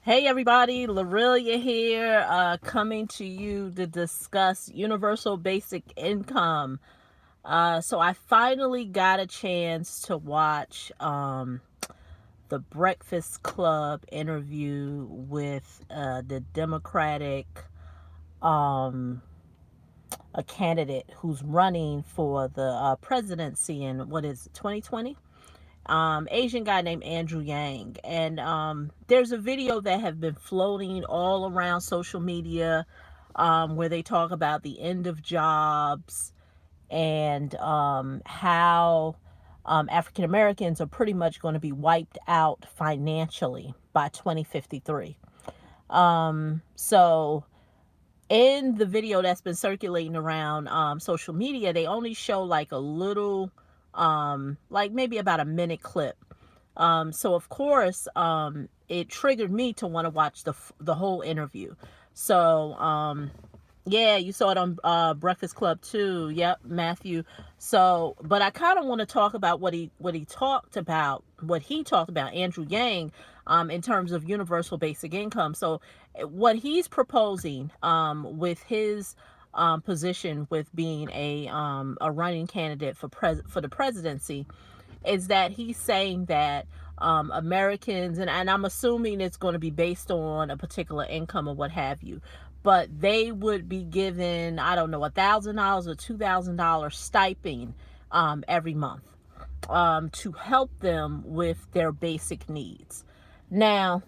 Hey everybody, Lorelia here, coming to you to discuss universal basic income. So I finally got a chance to watch the Breakfast Club interview with the Democratic um, a candidate who's running for the presidency in what is it, 2020? Asian guy named Andrew Yang. And there's a video that have been floating all around social media where they talk about the end of jobs and how African Americans are pretty much going to be wiped out financially by 2053. So in the video that's been circulating around social media, they only show like a little, like maybe about a minute clip. So of course, it triggered me to want to watch the whole interview. So yeah, you saw it on Breakfast Club too. Yep, Matthew. So, but I kind of want to talk about what he talked about, Andrew Yang, in terms of universal basic income. So, what he's proposing, with his position with being a running candidate for the presidency, is that he's saying that Americans, and I'm assuming it's going to be based on a particular income or what have you, but they would be given, I don't know, $1,000 or $2,000 stipend every month to help them with their basic needs. Now,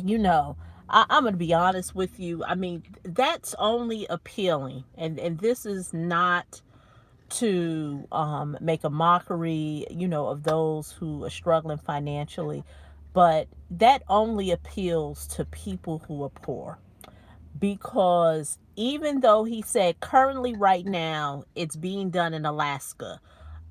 you know, I'm going to be honest with you. I mean, that's only appealing, and this is not to make a mockery, of those who are struggling financially, but that only appeals to people who are poor. Because even though he said currently, right now, it's being done in Alaska,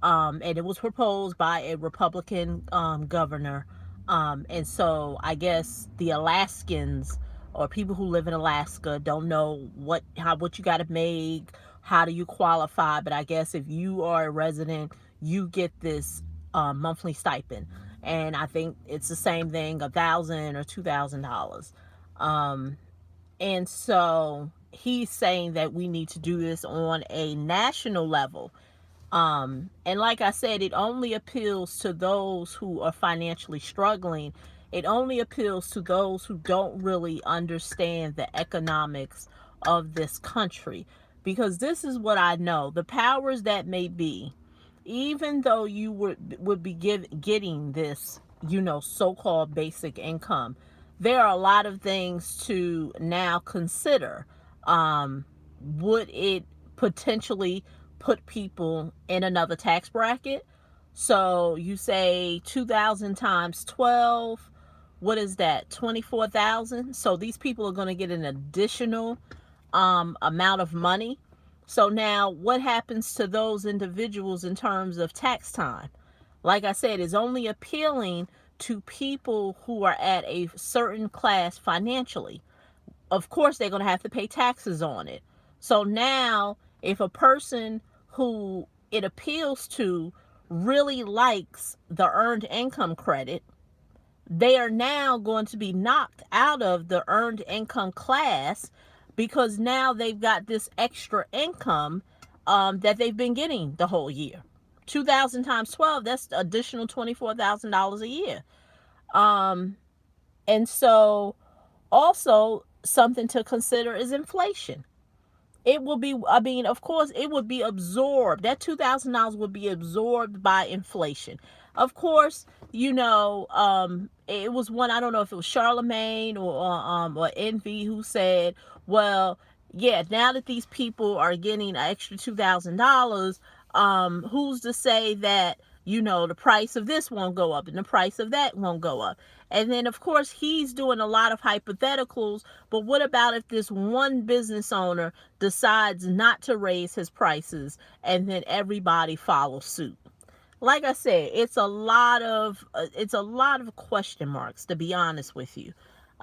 and it was proposed by a Republican governor, and so I guess the Alaskans or people who live in Alaska don't know what you got to make, how do you qualify, but I guess if you are a resident, you get this monthly stipend, and I think it's the same thing, $1,000 or $2,000. Um, and so he's saying that we need to do this on a national level. And like I said, it only appeals to those who are financially struggling. It only appeals to those who don't really understand the economics of this country. Because this is what I know. The powers that may be, even though you would be getting this, so-called basic income, there are a lot of things to now consider. Would it potentially put people in another tax bracket? So you say 2,000 times 12, what is that? 24,000. So these people are going to get an additional amount of money. So now what happens to those individuals in terms of tax time? Like I said, is only appealing to people who are at a certain class financially. Of course, they're going to have to pay taxes on it. So now, if a person who it appeals to really likes the earned income credit, they are now going to be knocked out of the earned income class because now they've got this extra income that they've been getting the whole year. 2,000 times 12, that's additional $24,000 a year. Um, and so also something to consider is inflation. It will be, I mean, of course, it would be absorbed. That $2,000 would be absorbed by inflation. Of course, it was one, I don't know if it was Charlemagne or Envy who said, well, yeah, now that these people are getting an extra $2,000, who's to say that, the price of this won't go up and the price of that won't go up? And then, of course, he's doing a lot of hypotheticals. But what about if this one business owner decides not to raise his prices and then everybody follows suit? Like I said, it's a lot of question marks, to be honest with you.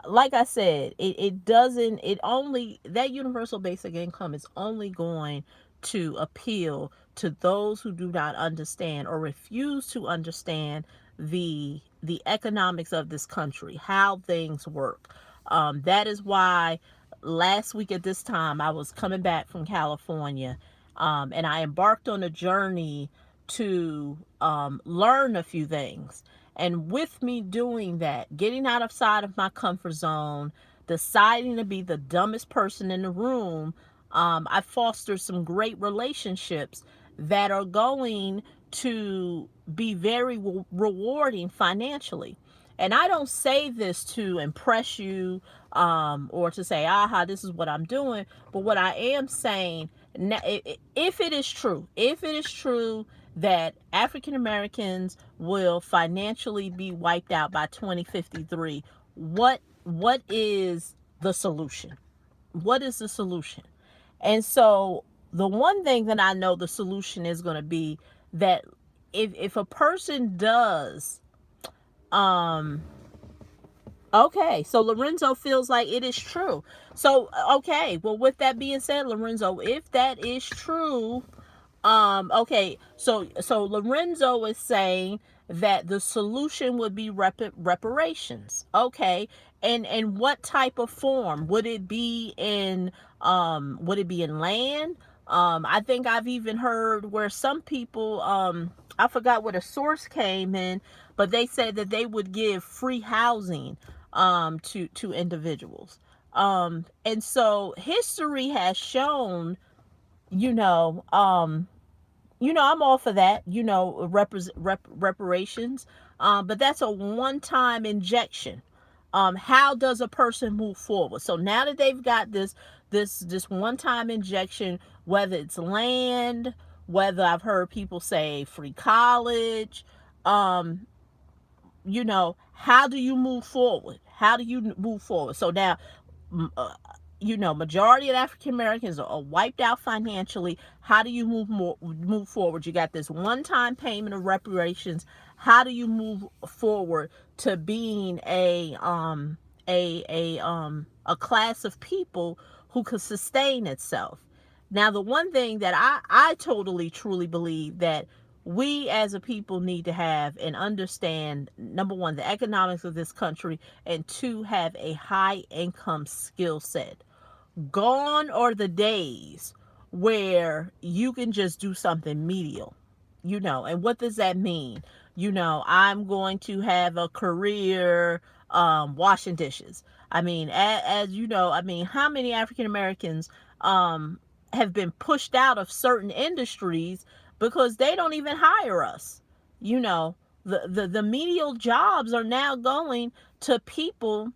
Like I said, that universal basic income is only going to appeal to those who do not understand or refuse to understand the the economics of this country, how things work. That is why last week at this time I was coming back from California, and I embarked on a journey to learn a few things. And with me doing that, getting outside of my comfort zone, deciding to be the dumbest person in the room, I fostered some great relationships that are going to be very rewarding financially. And I don't say this to impress you, or to say, aha, this is what I'm doing. But what I am saying, if it is true that African Americans will financially be wiped out by 2053, what is the solution? What is the solution? And so the one thing that I know the solution is going to be that if a person does, um okay, so Lorenzo feels like it is true. So okay, well, with that being said, Lorenzo, if that is true, okay, so Lorenzo is saying that the solution would be reparations. Okay. And what type of form would it be in? Would it be in land? I think I've even heard where some people, I forgot what a source came in, but they said that they would give free housing to individuals. And so history has shown, you know, I'm all for that, reparations. But that's a one-time injection. How does a person move forward? So now that they've got this one-time injection, whether it's land, whether I've heard people say free college, um, how do you move forward? How do you move forward? So now, uh, majority of African Americans are wiped out financially. How do you move forward? You got this one-time payment of reparations. How do you move forward to being a class of people who could sustain itself? Now, the one thing that I totally truly believe that we as a people need to have and understand, number one, the economics of this country, and two, have a high income skill set. Gone are the days where you can just do something medial, and what does that mean? I'm going to have a career washing dishes. I mean, as you know, I mean, how many African Americans um, have been pushed out of certain industries because they don't even hire us? You know, the medial jobs are now going to people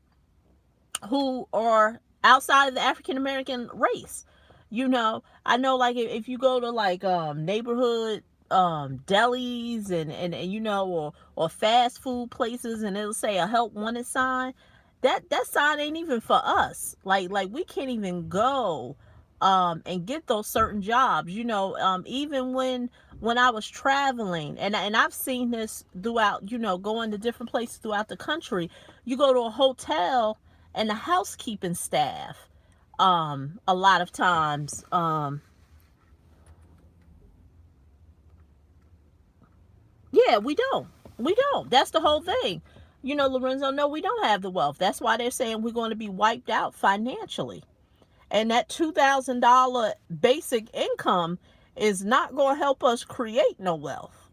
who are outside of the African American race. I know, like, if you go to like neighborhood delis and or fast food places, and it'll say a help wanted sign, that sign ain't even for us. Like we can't even go and get those certain jobs. Even when I was traveling, and I've seen this throughout, going to different places throughout the country. You go to a hotel, and the housekeeping staff, a lot of times, yeah, we don't. That's the whole thing. Lorenzo, no, we don't have the wealth. That's why they're saying we're going to be wiped out financially. And that $2,000 basic income is not going to help us create no wealth.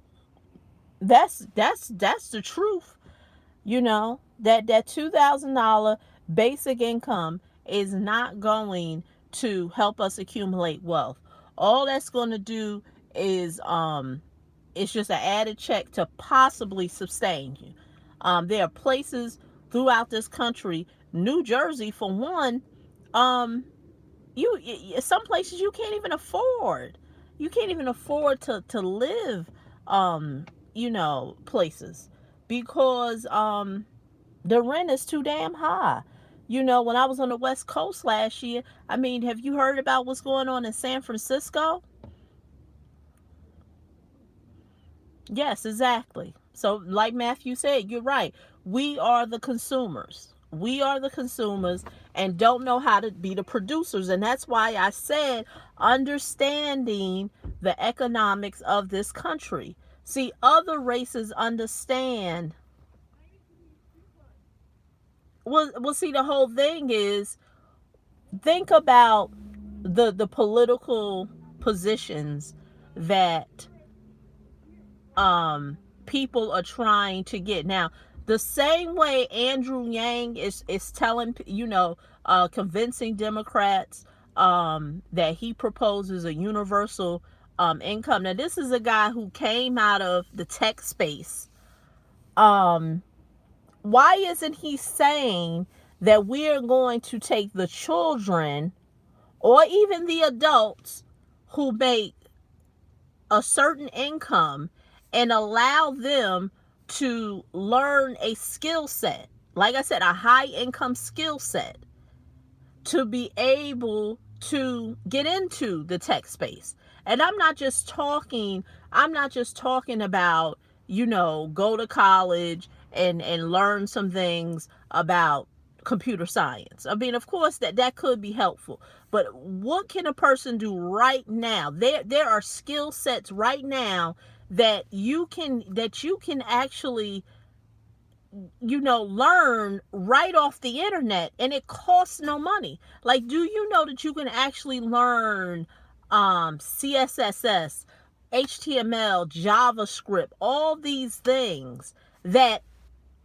That's the truth. That $2,000 basic income is not going to help us accumulate wealth. All that's going to do is it's just an added check to possibly sustain you. There are places throughout this country, New Jersey for one, um some places you can't even afford. You can't even afford to live, places, because the rent is too damn high. When I was on the West Coast last year, I mean, have you heard about what's going on in San Francisco? Yes, exactly. So, like Matthew said, you're right. We are the consumers. We are the consumers and don't know how to be the producers. And that's why I said understanding the economics of this country. See, other races understand. Well, see, the whole thing is, think about the political positions that um people are trying to get now. The same way Andrew Yang is telling, convincing Democrats that he proposes a universal income. Now, this is a guy who came out of the tech space. um why isn't he saying that we're going to take the children or even the adults who make a certain income and allow them to learn a skill set, like I said, a high income skill set, to be able to get into the tech space? And I'm not just talking about, go to college and learn some things about computer science. I mean, of course that could be helpful, but what can a person do right now? There are skill sets right now that you can actually, learn right off the internet, and it costs no money. Like, do you know that you can actually learn CSS, HTML, JavaScript, all these things that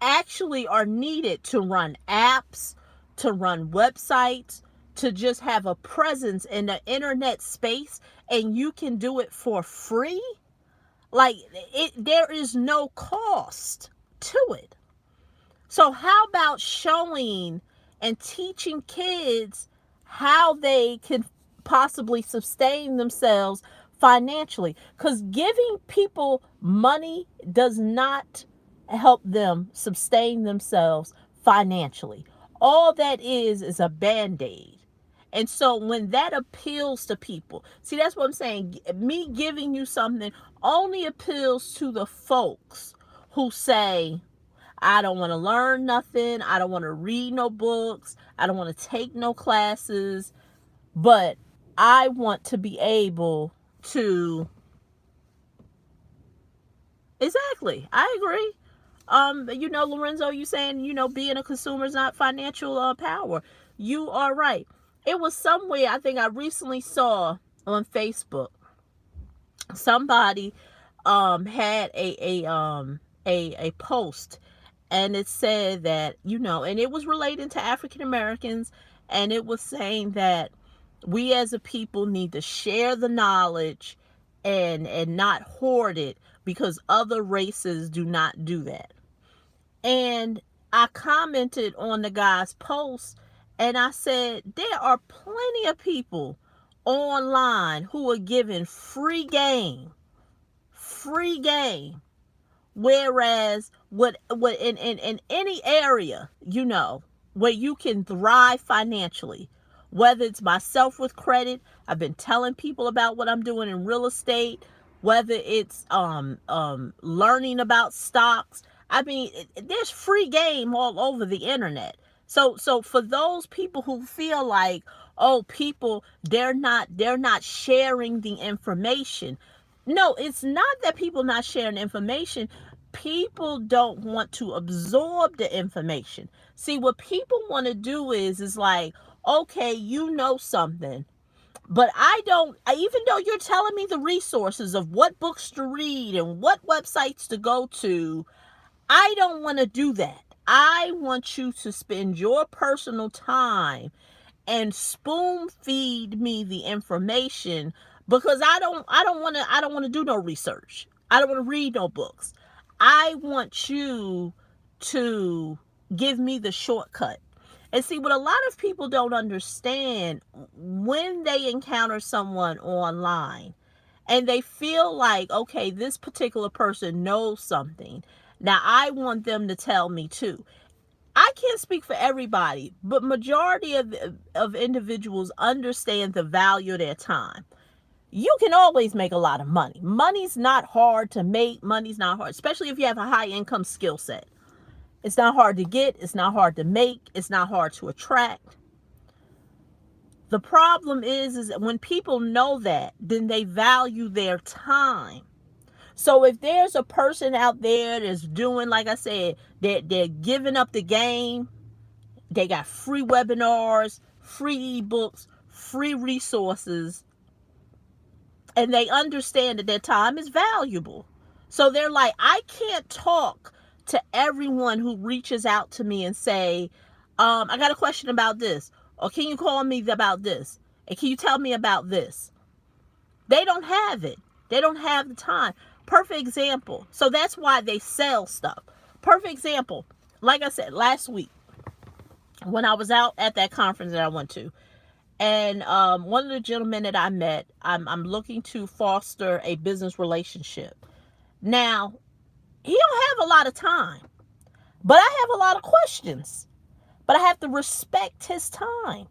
actually are needed to run apps, to run websites, to just have a presence in the internet space, and you can do it for free? Like, there is no cost to it. So how about showing and teaching kids how they can possibly sustain themselves financially? Because giving people money does not help them sustain themselves financially. All that is a band-aid. And so when that appeals to people, see, that's what I'm saying. Me giving you something only appeals to the folks who say, I don't want to learn nothing. I don't want to read no books. I don't want to take no classes. But I want to be able to. Exactly. I agree. Lorenzo, you saying, being a consumer is not financial power. You are right. It was somewhere, I think I recently saw on Facebook, somebody had a post, and it said that, and it was relating to African Americans, and it was saying that we as a people need to share the knowledge and not hoard it, because other races do not do that. And I commented on the guy's post, and I said, there are plenty of people online who are giving free game. Whereas what in any area, where you can thrive financially, whether it's myself with credit, I've been telling people about what I'm doing in real estate, whether it's learning about stocks. I mean, there's free game all over the internet. So for those people who feel like, oh, people, they're not sharing the information. No, it's not that people not sharing information. People don't want to absorb the information. See, what people want to do is like, okay, you know something, but I don't. Even though you're telling me the resources of what books to read and what websites to go to, I don't want to do that. I want you to spend your personal time and spoon feed me the information, because I don't want to do no research. I don't want to read no books. I want you to give me the shortcut. And see, what a lot of people don't understand, when they encounter someone online and they feel like, okay, this particular person knows something, now I want them to tell me too. I can't speak for everybody, but majority of individuals understand the value of their time. You can always make a lot of money. Money's not hard to make. Money's not hard, especially if you have a high income skill set. It's not hard to get. It's not hard to make. It's not hard to attract. The problem is that when people know that, then they value their time. So if there's a person out there that's doing, like I said, they're giving up the game, They got free webinars, free ebooks, free resources, and they understand that their time is valuable. So they're like, I can't talk to everyone who reaches out to me and say, I got a question about this, or can you call me about this, and can you tell me about this? They don't have it. They don't have the time. Perfect example. So that's why they sell stuff. Perfect example. Like I said, last week, when I was out at that conference that I went to, and one of the gentlemen that I met, I'm looking to foster a business relationship. Now, he don't have a lot of time, but I have a lot of questions. But I have to respect his time.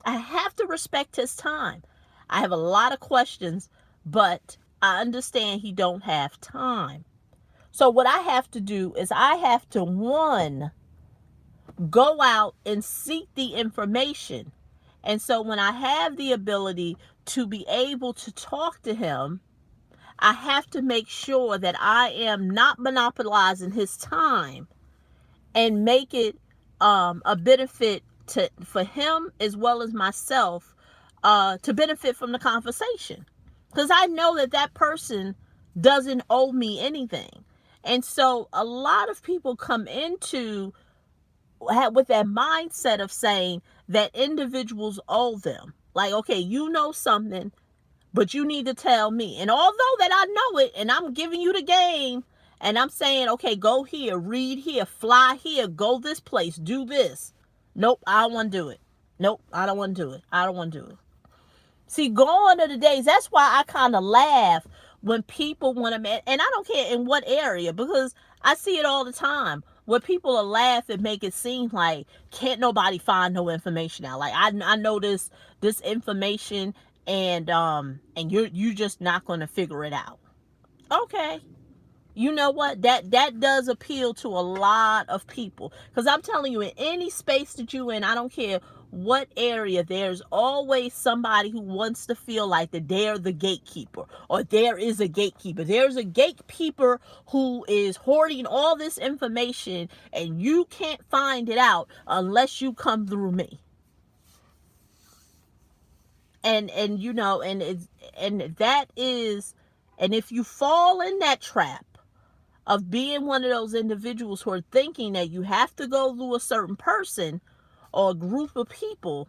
I have to respect his time. I have a lot of questions, but I understand he don't have time. So what I have to do is I have to, one, go out and seek the information. And so when I have the ability to be able to talk to him, I have to make sure that I am not monopolizing his time and make it a benefit for him as well as myself, to benefit from the conversation. Because I know that that person doesn't owe me anything. And so a lot of people come into with that mindset of saying that individuals owe them. Like, okay, you know something, but you need to tell me. And although that I know it and I'm giving you the game and I'm saying, okay, go here, read here, fly here, go this place, do this. Nope, I don't want to do it. Nope, I don't want to do it. I don't want to do it. See, gone are the days. That's why I kind of laugh when people want to, and I don't care in what area, because I see it all the time where people will laugh and make it seem like can't nobody find no information out. Like I know this information, and you just not going to figure it out. Okay. You know what? That does appeal to a lot of people. Because I'm telling you, in any space that you're in, I don't care what area, there's always somebody who wants to feel like that they're the gatekeeper, or there is a gatekeeper. There's a gatekeeper who is hoarding all this information, and you can't find it out unless you come through me. And you know, and that is, and if you fall in that trap of being one of those individuals who are thinking that you have to go through a certain person or a group of people,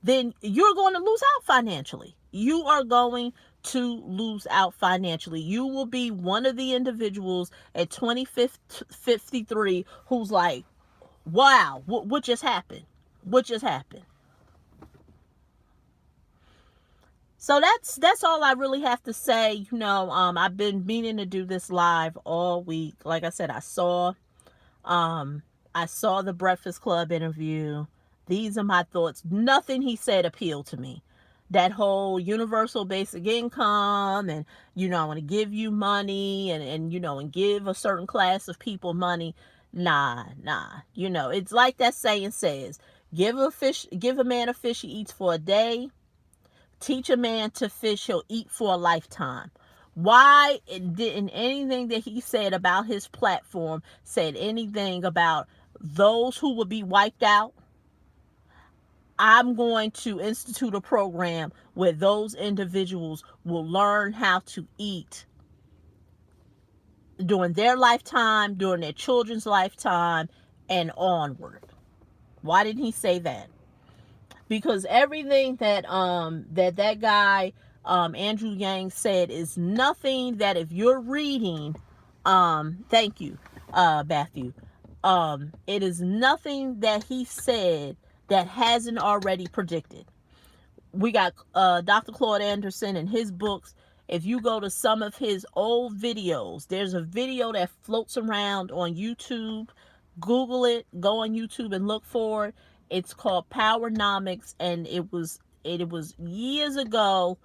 then you're going to lose out financially. You are going to lose out financially. You will be one of the individuals at 2053 who's like, wow, what just happened? What just happened? So that's all I really have to say. You know, I've been meaning to do this live all week. Like I said, I saw the Breakfast Club interview. These are my thoughts. Nothing he said appealed to me. That whole universal basic income, and you know, I want to give you money, and you know, and give a certain class of people money. Nah. You know, it's like that saying says, give a man a fish he eats for a day. Teach a man to fish, he'll eat for a lifetime. Why didn't anything that he said about his platform said anything about those who will be wiped out? I'm going to institute a program where those individuals will learn how to eat during their lifetime, during their children's lifetime, and onward. Why didn't he say that? Because everything that that guy Andrew Yang said is nothing that, if you're reading, thank you, Matthew, it is nothing that he said that hasn't already predicted. We got Dr. Claude Anderson and his books. If you go to some of his old videos, there's a video that floats around on YouTube. Google it, go on YouTube and look for it. It's called Powernomics, and it was years ago.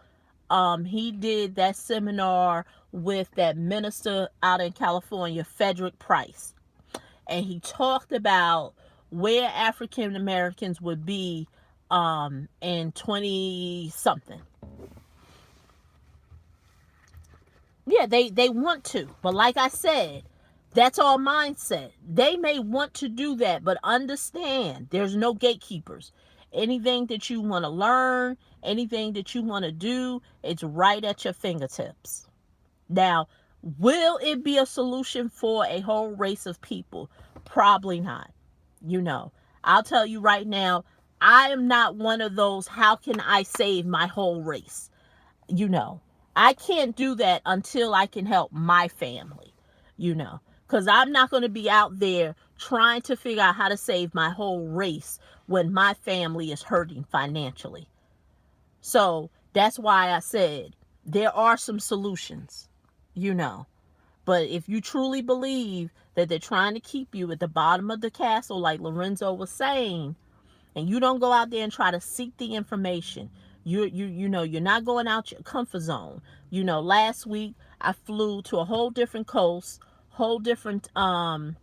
He did that seminar with that minister out in California, Frederick Price, and he talked about where African Americans would be in 20 something. Yeah, they want to, but like I said, That's all mindset. They may want to do that, but understand there's no gatekeepers. Anything that you want to learn, anything that you want to do, it's right at your fingertips. Now, will it be a solution for a whole race of people? Probably not. You know, I'll tell you right now, I am not one of those, how can I save my whole race? You know, I can't do that until I can help my family, you know, because I'm not going to be out there trying to figure out how to save my whole race when my family is hurting financially. So that's why I said there are some solutions, you know. But if you truly believe that they're trying to keep you at the bottom of the castle, like Lorenzo was saying, and you don't go out there and try to seek the information, you're not going out your comfort zone. You know, last week I flew to a whole different coast, whole different time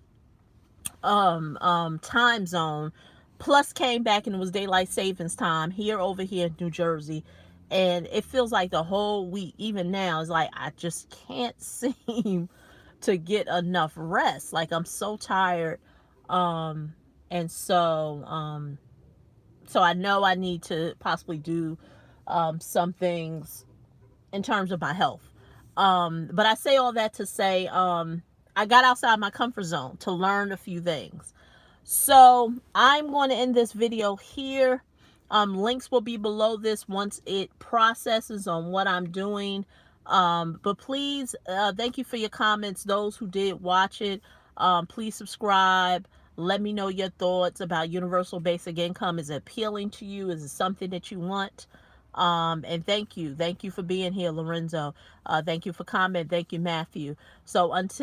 zone, plus came back and it was daylight savings time here over here in New Jersey. And it feels like the whole week, even now, is like I just can't seem to get enough rest. Like I'm so tired. Um and so I know I need to possibly do some things in terms of my health. But I say all that to say I got outside my comfort zone to learn a few things. So I'm going to end this video here. Links will be below this once it processes on what I'm doing. But please, thank you for your comments. Those who did watch it, please subscribe. Let me know your thoughts about universal basic income. Is it appealing to you? Is it something that you want? And thank you. Thank you for being here, Lorenzo. Thank you for comment. Thank you, Matthew. So until